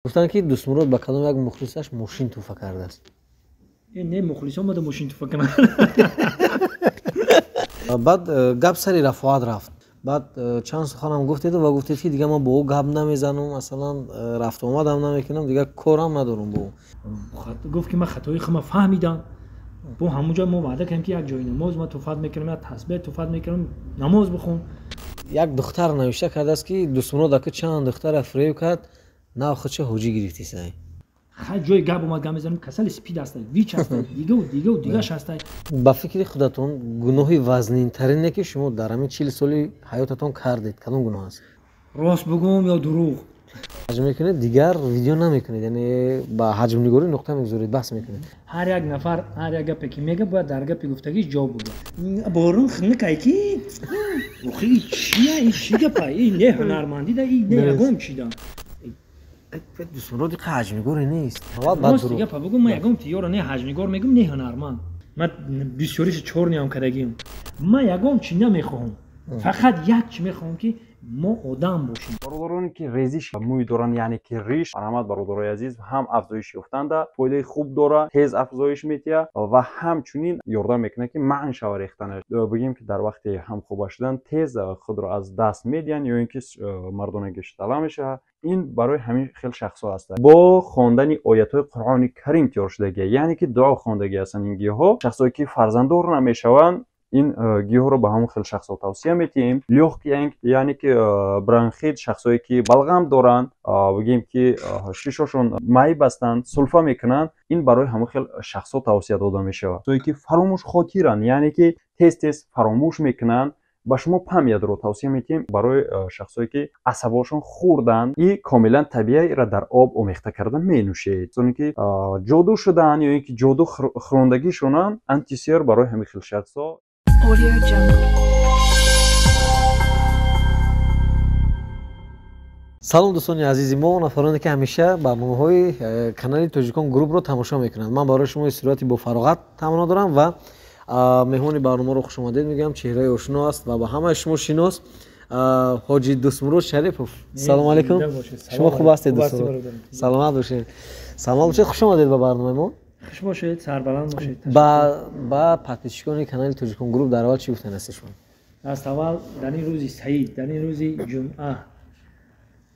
گفتن که دوستمراد با کدام یک مخلصش ماشین توفه کرده است. این نه مخلص اومده ماشین توفه کنه. بعد گپ سری رفعات رفت. بعد چند سخنم گفتید و گفتید که دیگه من با او گپ نمیزنم، مثلا رفت آمدم نمیکنم، دیگه کارم ندارم با او. گفت که من خطای خودم فهمیدم. با همونجا ما وعده کردیم که یک جای نماز ما توفت میکنم، یک تسبیح توفت میکنم، نماز بخون. یک دختر نوشته کرده است که دوستمراد که چند دختر افریب کرد نه خودش حوجی گرفتی سای. خیلی جای گپ اومد گپ میزنم کسل اسپید است، ویچ است، دیگه هست. با فکر خودتون گناهی وزنین ترینه که شما در همین 40 سالی حیاتتون کردید کدام گناه است؟ راست بگم یا دروغ؟ حجم میکنید دیگر ویدیو نمیکنید، یعنی با حجم نگاری نقطه میگذارید بس میکنید. هر یک نفر هر یک گپی که میگه باید در گپی گفتگیش جواب بده. بارون خنک کی؟ اوخی چی گپه؟ این نه هنرمندی ده، این نه یگم چی ده؟ دوستمراد که حجم نگاری نیست. راست دیگه بگم من یگم تیار نه حجم نگار میگم نه هنرمند. من بسیاریش چور نیام کردگیم. من یگم چی نمیخوام. فقط یک چی میخوام که ما آدم باشیم. برادرانی که ریزش موی دارن یعنی که ریش مرحمت برادرای عزیز هم افزایش یافتند، فایده خوب داره، تیز افزایش میتیه و همچنین یاردم میکنه که معن شوه ریختنش. بگیم که در وقت هم خوب شدن تیز خود را از دست میدین یا اینکه مردانگیش طلا میشه. این برای همین خیلی شخصا هست. با خواندن آیات های قرآن کریم تیار شدگی، یعنی که دعا خواندگی هستن این گیاه، شخصایی که فرزنددار نمیشوند این گیاه رو به همون خیلی شخصا توصیه میتیم. لیوخ یعنی که برانخیت، شخصایی که بلغم دارن، بگیم که شیشاشون مای بستن سلفا میکنن، این برای همون خیلی شخصا توصیه داده میشه. شخصایی که فراموش خاطرن یعنی که تست فراموش میکنن، با شما پمید رو توصیه میتیم. برای شخصایی که عصباشون خوردن، این کاملا طبیعی را در آب آمیخته کردن می نوشید، چون که جادو شدن یا اینکه جادو خروندگی شونن انتیسیر برای همین خیلی شخصا. سلام دوستان عزیزی، ما نفرانی که همیشه برنامه‌های کانال توجیکان گروپ رو تماشا میکنند، من برای شما صورتی با فراغت تمنا دارم و مهمان برنامه رو خوش آمدید میگم. چهره آشنا است و با همه شما شناس، حاجی دوستمراد شریفوف. سلام علیکم. شما خوب هستید دوستان؟ سلامت باشید. سلام باشید، خوش آمدید به برنامه ما. خوش باشید، سربلند باشید. با پادپیچکان کانال توجیکان گروپ در اول چی گفتن هستشون؟ از اول در این روزی سعید، در این روزی جمعه،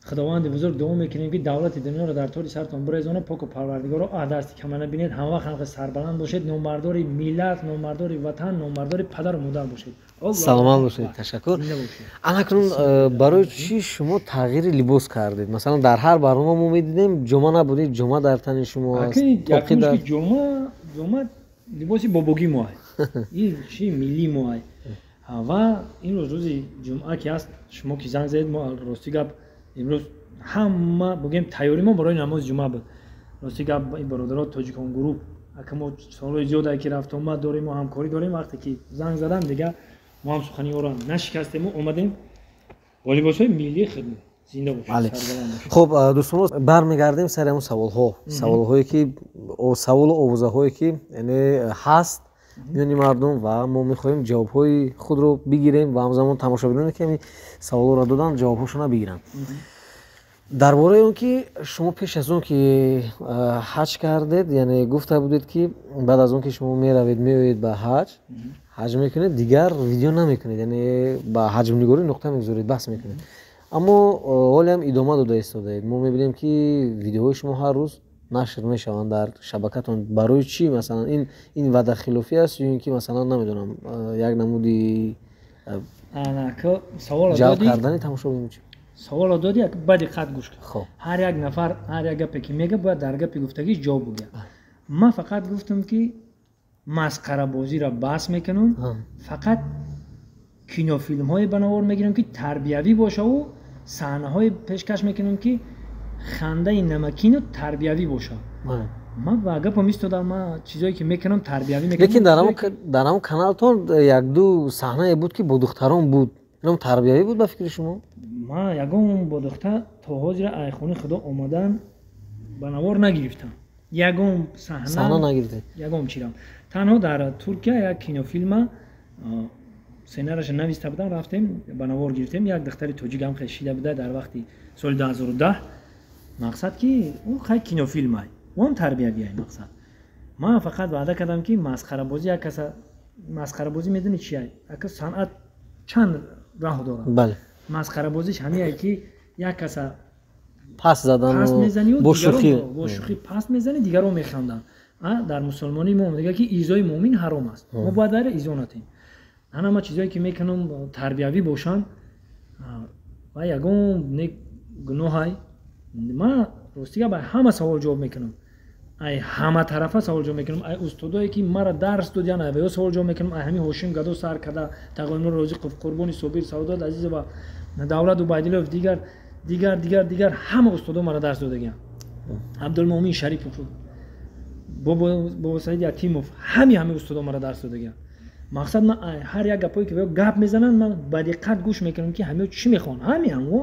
خداوند بزرگ دعا میکنیم که دولت دنیا رو در طول سرتون برزونه، پاک و پروردگار رو عهدستی که من ببینید همه وقت خلق سربلند باشید، نامبردار ملت، نامبردار وطن، نامبردار پدر و مادر باشید. سلامت باشید. تشکر. الان برای چی شما تغییر لباس کردید؟ مثلا در هر برنامه ما میدیدیم جمعه نبودید، جمعه در تن شما است. که جمعه لباسی بابوگی ما این چی ملی ما و این روز جمعه که است، شما که زنگ زدید ما راستی گپ امروز همه بگیم تیاری ما برای نماز جمعه بود. راستی گپ این برادران توجیکان گروپ که ما سالهای زیاده که رفت آمد داریم و همکاری داریم، وقتی که زنگ زدن دیگه ما هم سخنی ها را نشکستیم و اومدیم با لباس‌های ملی خدمت. زنده باشید. خب دوستان برمیگردیم سر اون سوال‌هایی که سوال و آوازه‌هایی که یعنی هست میونی مردم و ما میخوایم جواب‌های خود رو بگیریم و همزمان تماشاگرانی که این سوال رو دادن جواب‌هاشون رو بگیرن. درباره اون که شما پیش از اون که حج کردید، یعنی گفته بودید که بعد از اون که شما میروید میوید به حج میکنید دیگر ویدیو نمیکنید، یعنی با حجم نگاری نقطه میگذارید بس میکنید، اما حالا هم ادامه داده ایستادید. ما میبینیم که ویدیوهای شما هر روز نشر میشوند در شبکه‌تون. برای چی مثلا این وعده خلافی است یا اینکه مثلا نمیدونم یک نمودی سوال جواب کردن تماشاگران چی؟ سوال دادی با دقت گوش کن. هر یک نفر هر یک گپی که میگه باید در گپی گفتگیش جواب بده. من فقط گفتم که مسخره بازی را بس میکنم، فقط کینو فیلم های بنوار میگیرم که تربیوی باشه و صحنه های پیشکش میکنم که خنده نمکین و تربیوی باشه. من واقعا پمیستادم، من چیزایی که میکنم تربیوی میکنم. لیکن در همون کانالتون یک دو صحنه بود که با دختران بود، اینم تربیوی بود به فکر شما؟ من یگم با دختر تا حاضر ایخونه خدا اومدن بنوار نگرفتم. یگم صحنه نگرفته. یگم چیرم. تنها در ترکیه یک کینو فیلم سینارش نوشته بودن، رفتیم بنوار گرفتیم. یک دختر توجیک هم خشیده بوده در وقتی سال 2010 мақсад ки он хай кинофилм ай он тарбиявӣ ай мақсад ман фақат ваъда кардам ки масхарабозӣ як каса масхарабозӣ медони чи ай ака санъат чанд раҳ дорад бале масхарабозиш ҳамин ай ки як каса пас задан паст мезани бо шӯхӣ бо шӯхӣ паст мезани дигарро механданд дар мусулмонӣ мо омадаga ки изои муъмин ҳаром аст мо бояд вайро изо натем ан ҳама чизое ки мекунам тарбиявӣ бошанд ва ягон гуноҳай ман ростига ба ҳама савол ҷавоб мекунам ай ҳама тарафа савол ҷавоб мекунам ай устодое ки мара дарс додиян ай ба ё савол ҷавоб мекунам ай ҳамин ҳошим гадо сар карда тағоимро розиқов қурбони собир саодат азизова давлат убайдиллоев дигар ҳама устодо мара дарс додагиян абдулмуъмин шарипов бобо саид ятимов ҳами устодо мара дарс додагиян мақсад ман ҳар як гапое ки гап мезананд ман ба диққат гӯш мекунам ки ҳамео чӣ мехоҳанд ҳамеамо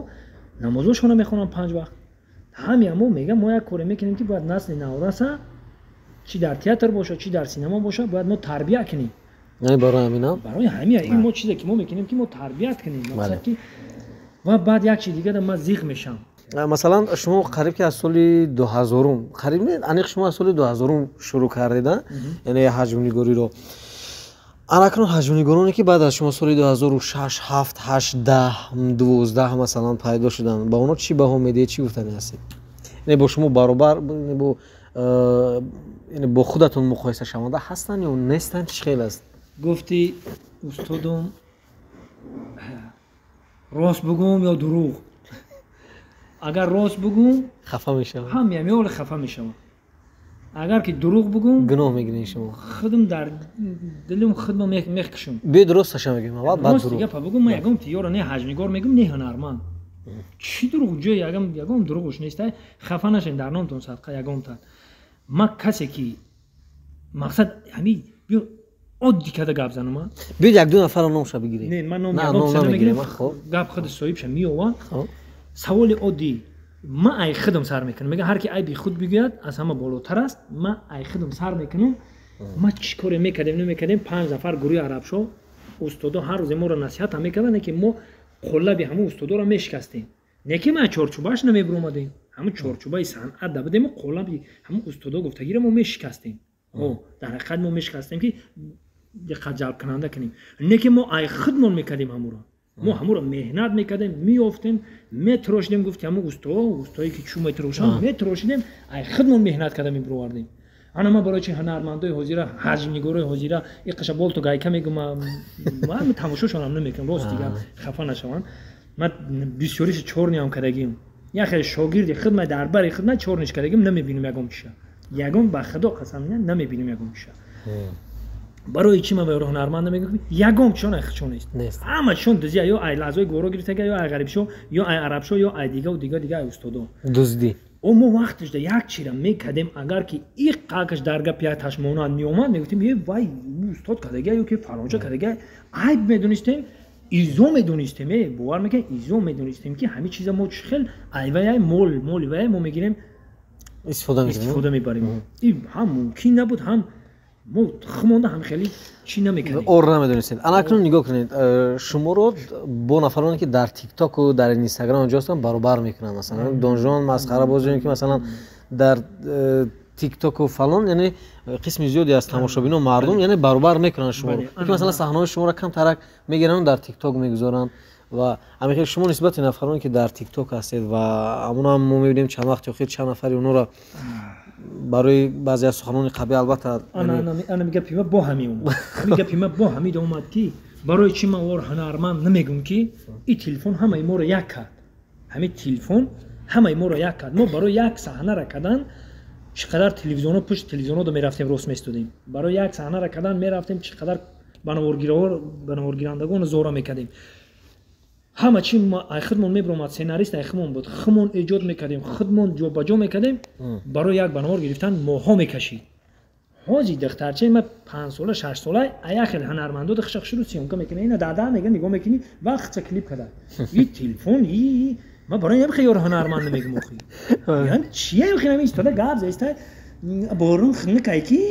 намозошона мехонанд 5 вақт ҳамеамо мегам мо як коре мекунем ки бояд насли навраса чи дар театр боша чи дар синема боша бояд мо тарбия кунем яъне барои ҳамина барои ҳамия ин мо чизе ки мо мекунем ки мо тарбият кунем мақсад ки ва баъд як чи дигар ман зиқ мешам масалан шумо қариб ки аз соли 2000 қариб не аниқ шумо аз соли 2000 шурӯъ кардеда яъне ҳаҷмнигориро анакнун ҳаҷмнигороне ки баъд аз шумо соли 2006 7 8 10 12 масалан пайдо шуданд ба онҳо чӣ баҳо медиҳед чӣ гуфтанӣ ҳастед яъне бо шумо баробар яъне бо худатон муқоиса шаванда ҳастанд ё нестанд чӣ хел аст гуфти устодум рост бугум ё дурӯғ агар рост бугум хафа мешавам ҳамеам ё хафа мешавам агар ки дурӯғ бугум гуноҳ мегиред шумо худам дар дилум худам мехкушам биёед росташа мегӯем аввал баъд рости дурӯғ гапа бугум ман ягон тиёра не ҳаҷмнигор мегӯм не ҳунарманд чӣ дурӯғ ҷои ягон дурӯғуш нестай хафа нашем дар номтон садқа ягонтан ман касе ки мақсад ҳамин биё оддӣ карда гап занама биёед як ду нафарро номша бигирем не ман ном намегирем гап худи соҳибша меёвад саволи оддӣ ман ай худам сар мекунам мегӯям ҳар ки айби худ бигӯяд аз ҳама болотар аст ман ай худам сар мекунам ман чӣ коре мекардем намекардем 5 нафар гурӯҳи арабшо устодо ҳар рӯзе моро насиҳат ҳам мекарданд ки мо қоллаби ҳамун устодоро мешикастем не ки ман чорчӯбааш намебиромадем ҳамун чорчӯбаи санъат да будем қоллаби ҳамун устодо гуфтагиро мо мешикастем дар ҳақиқат мо мешикастем ки диққат ҷалб кунанда кунем не ки мо ай худмон мекардем ҳамуро мо ҳамуро меҳнат мекардем меёфтем метирошидем гуфти ҳамун устое ки чӯ метирошанд метирошидем ай худмон меҳнат карда мебировардем ана ман барои чи ҳунармандои ҳозира ҳаҷмнигорои ҳозира иқаша болту гайка мегӯм ман тамошошонам намекунам рост дигар хафа нашаванд ман бисёриси чорниам кардагим яхе шогирди худмат дар бари худмат чорниш кардагим намебинам ягон чиша ягон ба худо қасам намебинам ягон чиша барои чӣ ман ба ҳунарманд намегӯям ягон чишон ай худшон нест ҳамашон дузия ё ай лаъзои гуворо гирифтага ё ай ғарибшо ё ай арабшо ё ай дигаru дига ай устодо дуздӣ мо вақташда як чира мекардем агар ки иқакаш дар гап яташ монад меомад мегуфтем вай устод кардагия ё ки фалонча кардагия айб медонистем изо медонистем бовар мекунед изо медонистем ки ҳамин чиза мо чӣ хел айваяй моли ваяй мо мегирем истифода мебарем ин ҳам мумкин набуд ҳам мо хумонда ҳам хеле чӣ намекардем ор намедонистед анакнун нигоҳ кунед шуморо бо нафароне ки дар тиктоку дар инстаграм онҷо ҳастанд баробар мекунанд масалан донжон масхарабозиёне ки масалан дар тиктоку фалон яъне қисми зиёде аз тамошобинон мардум яъне баробар мекунанд шуморо ки масалан саҳнаҳои шуморо камтарак мегиранд дар тикток мегузоранд ва ҳамин шумо нисбати нафароне ки дар тикток ҳастед ва амонам мо мебинем чанд вақти охир чанд нафари онҳоро барои баъзе аз суханони қабил албатта ана мигапима бо ҳамид омад ки барои чӣ ман ор ҳунарманд намегӯм ки ин телефон ҳамаи моро як кард ҳамин телефон ҳамаи моро як кард мо барои як саҳнара кардан чӣ қадар телевизионо пушт телевизионодо мерафтем рост меистодем барои як саҳнара кардан мерафтем чӣ қадар ба наворгирандагон зора мекардем ҳама чӣ ай худмон мебиромад сценарист ай худмон буд худмон эҷод мекардем худмон ҷобаҷо мекардем барои як ба навор гирифтан моҳҳо мекашид ҳози духтарчаи ма 5 сола 6 сола ая хел ҳунармандо дихшахшуру сиёмка мекунад ина дада мега нигоҳ мекунӣ вақтша клип када и телефон ма барои ям хеёр ҳунарманд намегӯм охи ян чия хинам истода гап зеста борун хныкай ки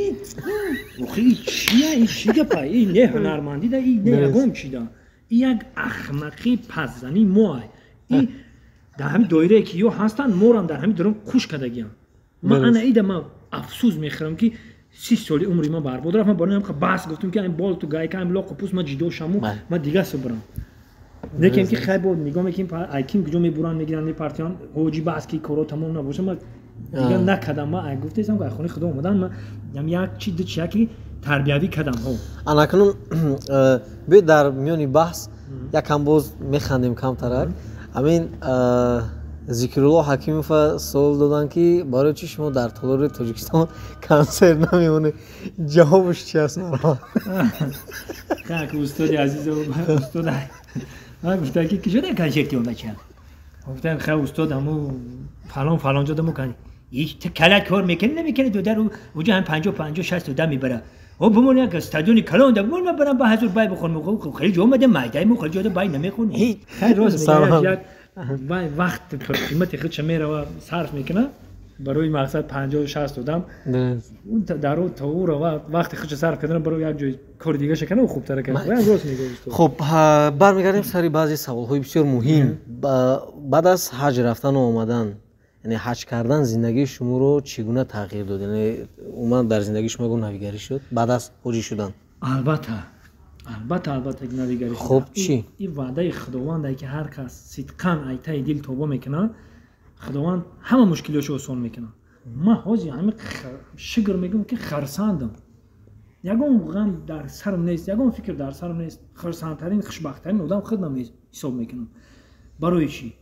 охи чия и чӣ гапа и не ҳунармандӣ да и не ягон чида як ахмақи паззани мо ай и در همین دایره که یا هستن مورم در همین دارم خوش کردگیم من انا ایده ما افسوس میخورم که 30 سال عمری ما برباد رفت. من برای هم بس گفتم که این بال تو گای که این لاق پوست ما جدو شمو ما دیگه سبرم نکیم که خیلی بود نگاه میکنیم ایکیم کجا میبرن میگیرن میپرتیان هوجی بس کی کارو تمام نباشه ما دیگه نکردم. ما گفتم که خونه خدا اومدن ما یک چیز دو چیزی تربیوی کردم ها انا کنون به در میانی بحث یکم باز میخندیم کم ترک همین ذکرالله حکیموف سوال دادن که برای چی شما در تالار تاجیکستان کنسر نمیمونه جوابش چی هست؟ که استاد عزیز و استاد من گفتم که کجا کنشکتی اون بچه گفتم خیلی استاد همو فلان جا دمو کنی هیچ کلک کار میکنه نمیکنه دو در اونجا هم 50 60 تا میبره او بمون یک استادیوم کلان ده بمون برام با حضور بای بخون خیلی جو اومده مایدای مو خیلی جو بای نمیخونه خیلی روز میگه یک وقت قیمت خودش میره و صرف میکنه برای مقصد 50 60 دادم اون درو تو رو وقتی خودش صرف کردن برای یک جای کار دیگه شکنه و خوب تر کنه من روز میگم. خب برمیگردیم سری بعضی سوال‌های بسیار مهم. بعد از حج رفتن و آمدن یعنی حج کردن زندگی شما رو چگونه تغییر داد؟ یعنی اومد در زندگی شما گونه نویگری شد بعد از حجی شدن؟ البته یک نویگری شد. خب چی؟ این وعده خداوند که هر کس صدقاً ایتای دل توبه میکنه خداوند همه مشکلاشو آسان میکنه. ما حاجی همین شگر میگم که خرساندم یگون غم در سرم نیست یگون فکر در سرم نیست خرساندترین خوشبختترین آدم خودم حساب میکنم. برای چی؟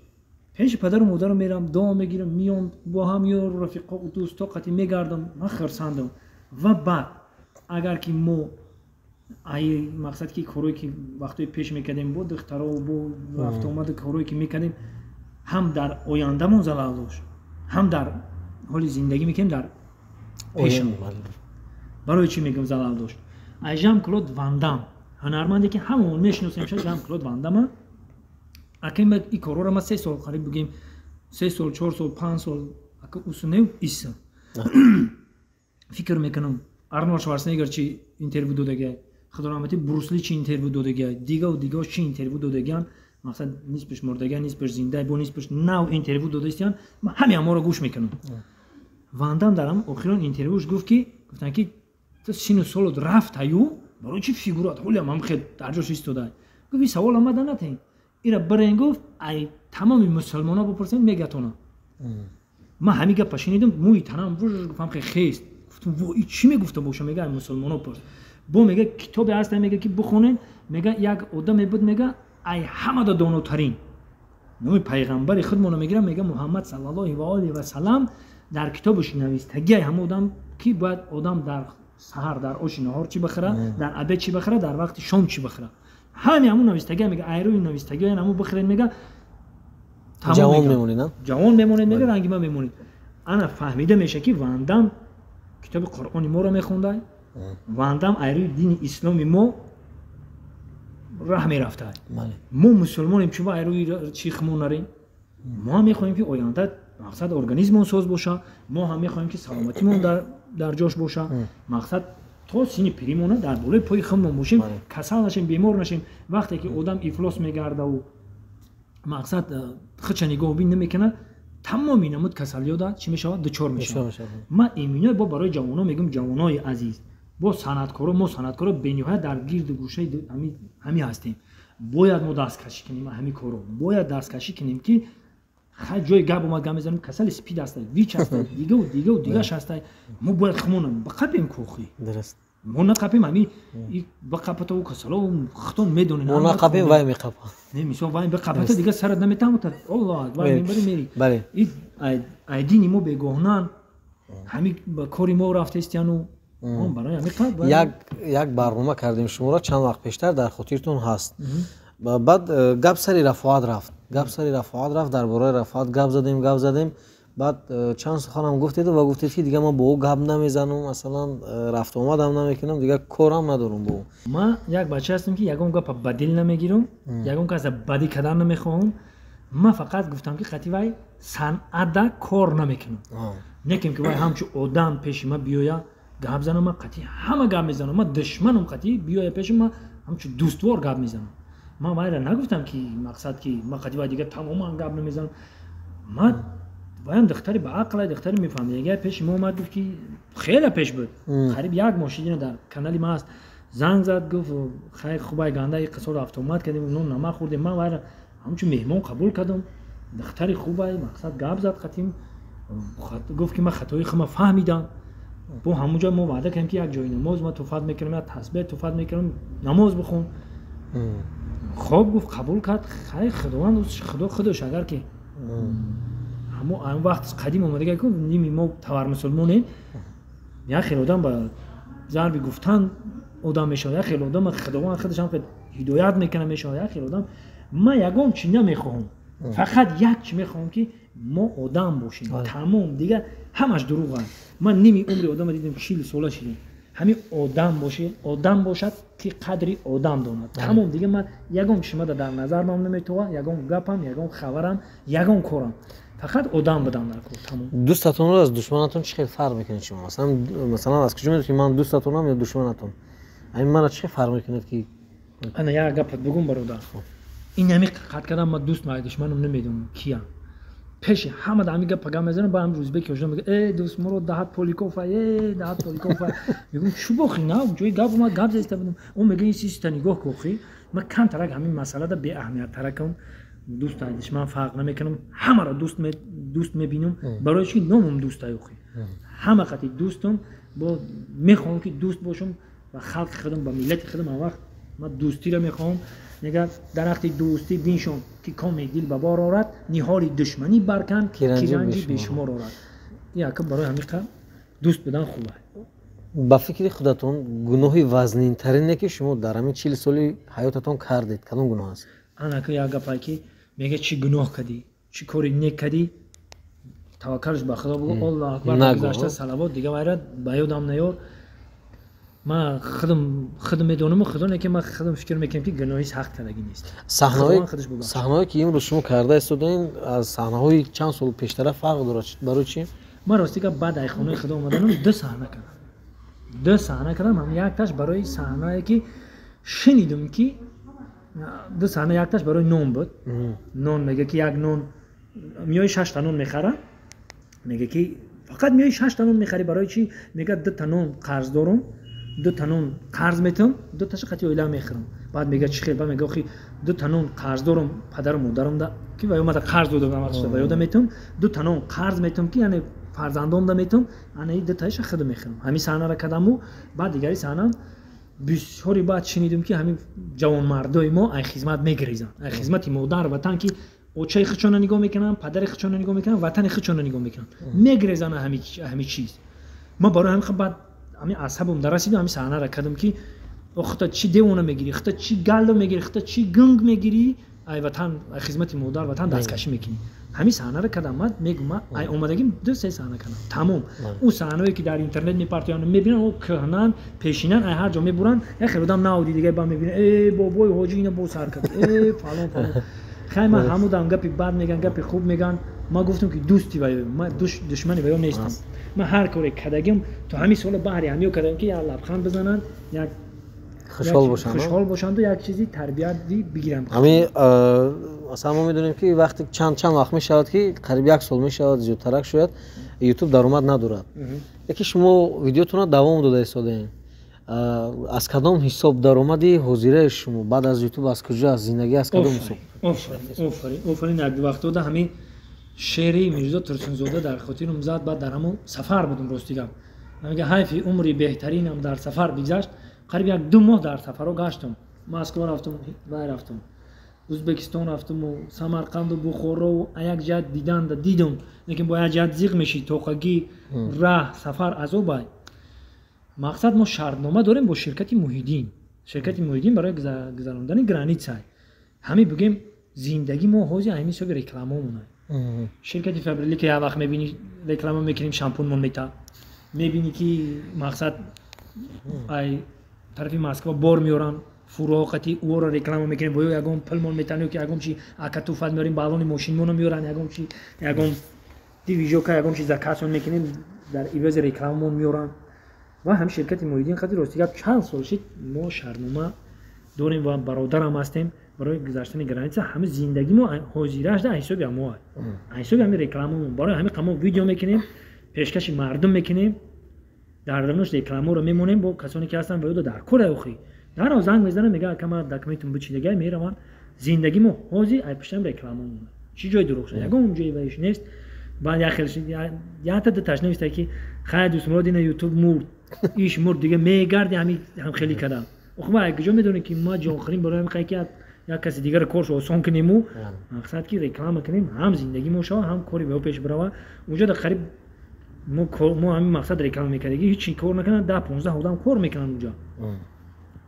پیش پدر و مادر میرم دعا میگیرم میام با هم یا رفیقا و دوستا قطعی میگردم من خرساندم. و بعد اگر که ما ای مقصد که کاری که وقتی پیش میکردیم بود دخترها و با رفت آمد کاری که میکردیم هم در آیندهمون زلال داشت هم در حال زندگی میکنیم در پیشم. برای چی میگم زلال داشت؟ ژان کلود واندام هنرمندی که همون میشناسیم ژان کلود واندام اکیم این کارو رو ما 3 سال قریب بگیم 3 سال 4 سال 5 سال اکو اصونه ایست فکر میکنم آرنولد شوارزنگر چی اینترویو داده خدا رحمتی بروس لی چی اینترویو داده دیگه چی اینترویو داده مثلا نیست پیش مردگان نیست پیش زنده با نیست پیش نو اینترویو داده استیان ما همه ما رو گوش میکنم. واندام دارم آخرین اینترویوش گفتن که تو سین سال رفت ایو برای چی فیگورات حالا هم خیلی در جاش ایستاده گفت سوال آمده نتین ایرا برای گفت ای تمام مسلمانا بپرسن میگتونه ما همیگه پشینیدم موی تنم گفتم که خیست گفتم وای چی میگفته باشه میگه مسلمانا پرس بو میگه کتابی هست میگه که بخونین میگه یک آدمی بود میگه ای همه داناترین نوی پیغمبر خودمون میگیرم میگه محمد صلی الله و آله و سلام در کتابش نوشته همه آدم کی باید آدم در سحر در آش نهار چی بخره در عباد چی بخره در وقت شام چی بخره همون نوشته میگه ایروی نوشته همون بخرین میگه جوان میمونید جوان میمونید میگه رنگی ما میمونید. انا فهمیده میشه که واندام کتاب قرآنی ما رو میخونده واندام ایروی دین اسلامی ما راه میرفته ما مسلمانیم چون ایروی چیخمون نریم ما میخوایم که آینده مقصد ارگانیسممون ساز باشه ما هم میخوایم که سلامتیمون در جاش باشه مقصد تا سینی پریمونه در بالای پای خودمون باشیم کسل نشیم بیمار نشیم. وقتی که آدم افلاس میگرده و مقصد خودش نگاه بین نمیکنه تمام این نمود کسلیات چی میشه دچار میشه. من ایمینا با برای جوانا میگم جوانای عزیز با صنعتکارا ما صنعتکارا بنیهایت در گرد گوشه همین هستیم باید ما دست کشی کنیم همین کارو باید دست کشی کنیم که خیلی جای گپ اومد گپ میزنیم کسل سپید هست ویچ هست دیگه هست ما باید خمونم بقپیم کوخی درست ما نقپیم همین بقپتا و کسلا و خطون میدونین ما نقپیم وای میقپا نمیشه وای بقپتا دیگه سرت نمیتام تا الله وای میری بله ای دینی ما بگوهنان همین با کاری ما رفته استیانو اون برای همین یک برنامه کردیم شما را چند وقت پیشتر در خاطرتون هست. بعد گپ سری رفاعت رفت درباره رفاعت گپ زدیم بعد چند سخنم گفتید و گفتید که دیگه ما با او گپ نمیزنم مثلا رفت آمد هم نمیکنم دیگه کارم ندارم با او. ما یک بچه هستم که یگون گپ بدیل نمیگیرم یگون که از بدی کردن نمیخوام. ما فقط گفتم که قطعی وای صنعت کار نمیکنم نکیم که وای همچو آدم پیش ما بیایا گپ زنم ما قطعی همه گپ میزنم ما دشمنم قطعی بیایا پیش ما همچو دوستوار گپ میزنم. ما وای را نگفتم که مقصد که ما قطعی وای دیگه تماما گپ نمیزنم. ما وایم دختری با عقل دختری میفهمه اگر پیش ما اومد گفت که خیلی پیش بود قریب یک ماشین در کانالی ما است زنگ زد گفت خیلی خوبه گنده قصور اتومات کردیم نون نمک خوردیم من وای همچون مهمون قبول کردم دختری خوبه مقصد گپ زد خطیم گفت که من خطای خودم فهمیدم با همونجا ما وعده کردیم که یک جای نماز ما توفت میکنم یا تسبیح توفت میکنم نماز بخون خب گفت قبول کرد خیلی خداوند خودش اگر که همون وقت قدیم اومده که نیمی ما توار مسلمانیم یا خیلی آدم با ضرب گفتن آدم میشه یا خیلی آدم خداوند خودش هم هدایت میکنه میشه یا خیلی آدم من یکم چی نمیخوام فقط یک چی میخوام که ما آدم باشیم تمام دیگه همش دروغه من نیمی عمری آدم دیدم 40 ساله شدیم همین آدم باشد که قدری آدم داند تمام دیگه من یگم شما در نظر من نمیتوه یگم گپم یگم خبرم یگم کارم فقط آدم بدم در کار تمام دوستتون رو از دشمنتون چه فرق میکنید شما مثلا از کجا میدونید که من دوستتونم یا دشمنتون همین من چه فرق میکنید که انا یک گپ بگم برادر این همی قد کردم من دوست ما دشمنم نمیدونم کیا پیش همه دامی گپ پگام میزنن با هم روزبه که میگه ای دوست مرو دهات پولیکوفا دهات پولیکوفا میگم شو بخی نه جوی گپ ما گپ زیست بدم اون میگه این سیستم نگاه کوخی من کم ترک همین مسئله ده به اهمیت ترکم دوست دشمن فرق نمیکنم همه را دوست میبینم برای چی نامم دوست ایوخی همه خاطر دوستم با میخوام که دوست باشم و خلق خودم با ملت خودم هر وقت من دوستی را میخوام نگاه درخت دوستی بینشون که کامی دل به بار آورد نهال دشمنی برکن که رنجی به شمار آورد یا که برای همین دوست بدن خوبه با فکر خودتون گناهی وزنین ترینه که شما در همین 40 سالی حیاتتون کردید کدوم گناه است انا که یا گپایی که میگه چی گناه کردی چی کاری نیک کردی توکلش به خدا بگو الله اکبر گذشته صلوات دیگه وایرد با یادم نیار ما خودم میدونم خدا نه که ما خودم فکر میکنم که گناهیش حق تلگی نیست صحنه‌ای که امروز شما کرده استودین از صحنه‌های چند سال پیشتر فرق داره برای چی ما راستی که بعد ای خونه خدا اومدم دو صحنه کردم هم یک تاش برای صحنه‌ای که شنیدم که دو صحنه یک تاش برای نون بود نون میگه که یک نون میای 6 تا نون میخره میگه که فقط میای 6 تا نون میخری برای چی میگه 2 تا نون قرض دارم 2 تا نون قرض میتم 2 تاش قطعی اویلا میخرم بعد میگه چی خیر بعد میگه خی 2 تا نون قرض دارم پدر و مادرم ده که وای اومد قرض دادم واسه به یادم میتم 2 تا نون قرض میتم که یعنی فرزندام ده میتم انا 2 تاش خود میخرم همین صحنه را کردم و بعد دیگری صحنه بسیاری بعد شنیدم که همین جوان مردای ما ای خدمت میگریزن ای خدمت مادر وطن که اوچای خچون نگاه میکنن پدر خچون نگاه میکنن وطن خچون نگاه میکنن میگریزن همین چیز ما برای همین بعد همین عصبم درسید همین صحنه را کردم که اختا چی دیونه میگیری اختا چی گالو میگیری اختا چی گنگ میگیری ای وطن ای خدمت مادر وطن دستکشی میکنی همین صحنه را کردم میگم ای اومدگیم 2 3 صحنه کردم تمام اون صحنه‌ای که در اینترنت میپرتیان میبینن او کهنن پیشینن ای هر جا میبرن ای خیلی آدم ناودی دیگه با میبینه ای بابای حاجی اینو بو سر کرد ای فلان خیلی من همون گپی بد میگن گپی خوب میگن ما گفتم که دوستی وای ما دشمنی وای نیستم من هر کاری کردم تو همین سال بحری همیو کردم که یا لبخند بزنن یک خوشحال باشن و یک چیزی تربیتی بگیرن همین اصلا ما میدونیم که وقتی چند وقت میشود که قریب 1 سال میشود زودترک شاید یوتیوب درآمد ندارد یکی شما ویدیوتون رو دوام داده ایستادین از کدام حساب درآمدی حاضره شما بعد از یوتیوب از کجا از زندگی از کدام حساب آفرین یک وقت داده همین شعری میرزا ترسونزاده در خاطرم زد بعد در همون سفر بودم راستی گم میگه حیف عمری بهترینم در سفر بگذشت قریب 1 2 ماه در سفر رو گشتم مسکو رفتم رفتم ازبکستان رفتم و سمرقند و بخارا و یک جد دیدم لیکن با یک جد زیغ میشی توقعی راه سفر از او بای مقصد ما شرطنامه داریم با شرکت موحدین برای گذراندن گرانیت همین بگیم زندگی ما حوزه همین سو رکلاممونه شرکت فبرلی که هر وقت میبینی رکلام میکنیم شامپونمون میتا میبینی که مقصد ای طرفی مسکو بار میورن فروختی او را رکلام میکنیم و یگم پلمون میتونیم که یگم چی اکاتوفاد میاریم بالون ماشینمون میورن یگم دیویژو که یگم چی زکاتون میکنیم در ایواز رکلاممون میورن و هم شرکت موحدین خاطر راستی چند سال شد ما شرطنامه داریم و برادرم هستیم برای گذشتن گرانیت همه زندگی ما حاضرش در حساب ما حساب همین رکلاممون برای همین قمو ویدیو میکنیم پیشکش مردم میکنیم در درونش رکلام رو میمونیم با کسانی که هستن ویدیو در کور اوخی در زنگ میزنه میگه کما دکمنتون بچیدگی میروان زندگی ما حاضر ای پشتم رکلاممون چی جای دروغ شد یگان اونجایی بهش نیست بعد آخرش یا تا تشنه است که خیلی دوست مراد این یوتیوب مرد ایش مرد دیگه میگرد هم خیلی کدام خب ما اگه جو میدونیم که ما جون خریم برای همین که یا کسی دیگر کارش آسان کنیم مقصد که رکلام کنیم هم زندگی ما شو هم کاری به پیش بره اونجا در قریب ما همین مقصد رکلام میکردیم هیچ کار نکنن 10 15 آدم کار میکنن اونجا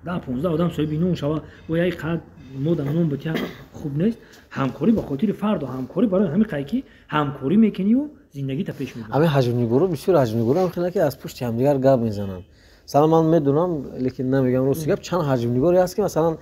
10 15 آدم صاحب نون شوا و یا قد مودم نون بتیا خوب نیست همکاری با خاطر فرد و همکاری برای همین قایکی همکاری میکنی و زندگی تا پیش میبری همین حجمی گروه بسیار حجمی گروه هم خیلی که از پشت هم دیگر گپ میزنن مثلا من میدونم لیکن نمیگم روز گپ چند حجمی گروهی هست که مثلا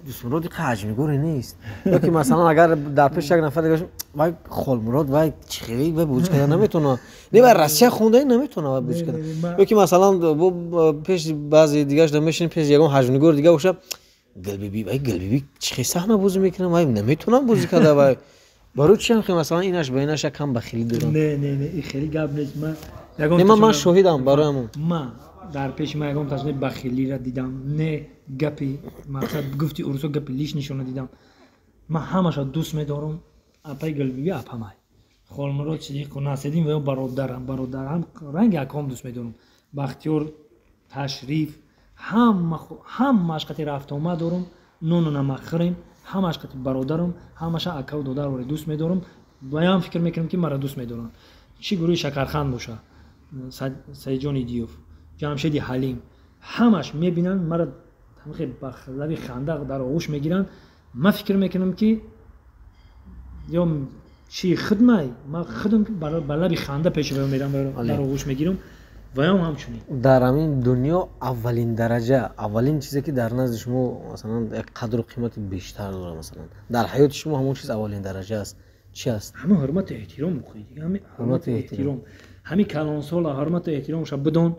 دوست مراد حجمی گروه نیست یا که مثلا اگر در پیش یک نفر دیگه وای خال مراد وای چخیری و بوج کردن نمیتونه نه بر راستی خونده نمیتونه و بوج کردن یا که مثلا پیش بعضی دیگه‌اش نمیشین پیش یگان حجمی گروه دیگه باشه قلبی وای قلبی چخی صحنه بوز میکنه وای نمیتونم بوز کرده وای برای چی هم مثلا اینش بینش کم بخیلی دارم نه این خیلی گپ نیست من شاهدم برامون ما در پیش ما یگان تاشنه بخیلی را دیدم نه گپی مقصد گفتی ارسو گپی لیش نشونه دیدم ما همش دوست می‌دارم اپای قلبی اپامای خالمراد صدیق و ناصدین و برادرم رنگ اکام دوست می‌دارم بختیار تشریف هم مشقت رفت آمد دارم نون نمک خوریم هم مشقت برادرم همش اکا و دادر رو دوست می‌دارم و هم فکر می‌کنم که مرا دوست می‌دارن چی گروه شکرخند باشه سیجان دیوف جمشید حلیم همش میبینن مرا همخی بخلبی خنده در آغوش میگیرن من فکر میکنم که یا چی خدمه من خودم بلبی خنده پیش رو میرم در آغوش میگیرم و همچنین در همین دنیا اولین درجه اولین چیزی که در نزد شما مثلا قدر و قیمت بیشتر داره مثلا در حیات شما همون چیز اولین درجه است چی است همه حرمت و احترام بخوید همه حرمت و احترام همین کلان سال حرمت و احترامش بدون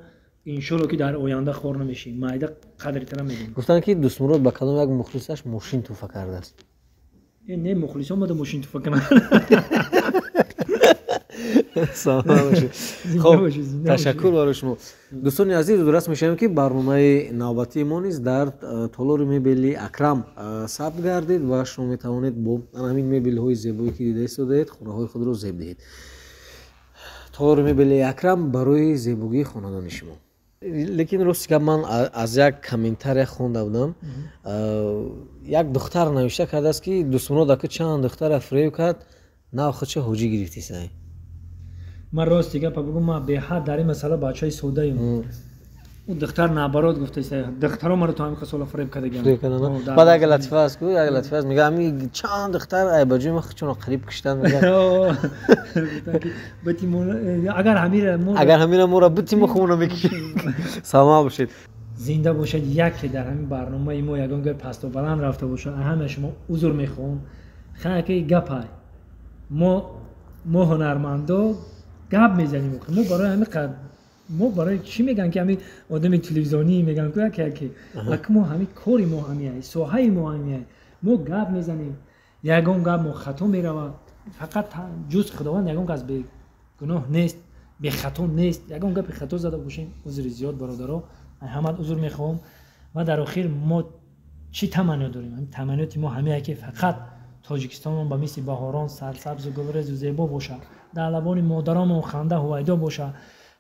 انشالله که در آینده خور نمیشی مایده قدری تر میدیم گفتن که دوست مراد با کدام یک مخلصش ماشین توفه کرده است نه مخلصا بده ماشین توفه کنه سلام باشه خب تشکر برای شما دوستان عزیز درست میشم که برنامه نوبتی ما نیست در تالار مبلی اکرم ثبت گردید و شما میتوانید با همین مبل های زیبایی که دیده استودید خونه های خود رو زیب دهید تالار مبلی اکرم برای زیبایی خانواده شما لیکن روزی که من از یک کامنتار خونده بودم یک دختر نوشته کرده است که دوست مراد که چند دختر فریب کرد نه خودش حجی گرفتی سعی من راست دیگه بگم ما به حد در این مسئله بچهای سوده ایم اون دختر نبرات گفته است دخترها ما رو تو همین قصه فریب کرده بعد اگه لطفه است کو اگه لطفه است میگه همین چند دختر ای بجوی ما چون قریب کشتن میگه اگر همین ما رو بتیم خونه میکشیم سلام باشید زنده باشید یک در همین برنامه ما یگان گپ پست و بلند رفته باشه همه شما عذر میخوام خیلی گپای ما هنرمندا گپ میزنیم ما برای همین ما برای چی میگن که همین آدم تلویزیونی میگن که ما همین کاری ما همین سوهای ما همین ما گپ میزنیم یگان گپ ما خطا میره فقط جز خداوند یگان از به گناه نیست به خطا نیست یگان گپ خطا زده باشیم عذر زیاد برادرها همه عذر میخوام و در آخر ما چی تمنا داریم همین تمنیات ما همین که فقط تاجیکستان با مثل بهاران سرسبز و گلرز و زیبا باشه در لبان مادران و خنده هویدا باشه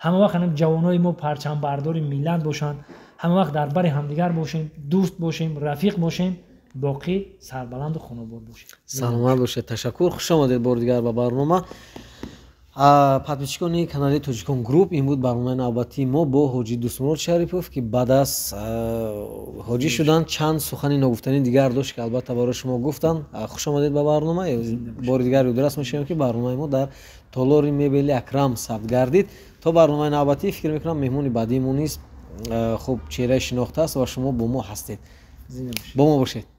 همه وقت هم جوانای ما پرچم بردار ملت باشن همه وقت در بر همدیگر باشیم دوست باشیم رفیق باشیم باقی سربلند و خانواد باشیم سلامت باشید تشکر خوش آمدید بار دیگر به برنامه подписчикони канали Tojikon Group این بود برنامه نوبتی ما با حاجی دوست مراد شریفوف که بعد از حاجی شدن چند سخنی نگفتنی دیگر داشت که البته برای شما گفتن خوش آمدید به برنامه بار دیگر درست میشیم که برنامه ما در تالار مبلی اکرم ثبت گردید تا برنامه نوبتی فکر میکنم مهمونی بعدی ما نیست خب چهره شناخته است و شما با ما هستید با ما باشید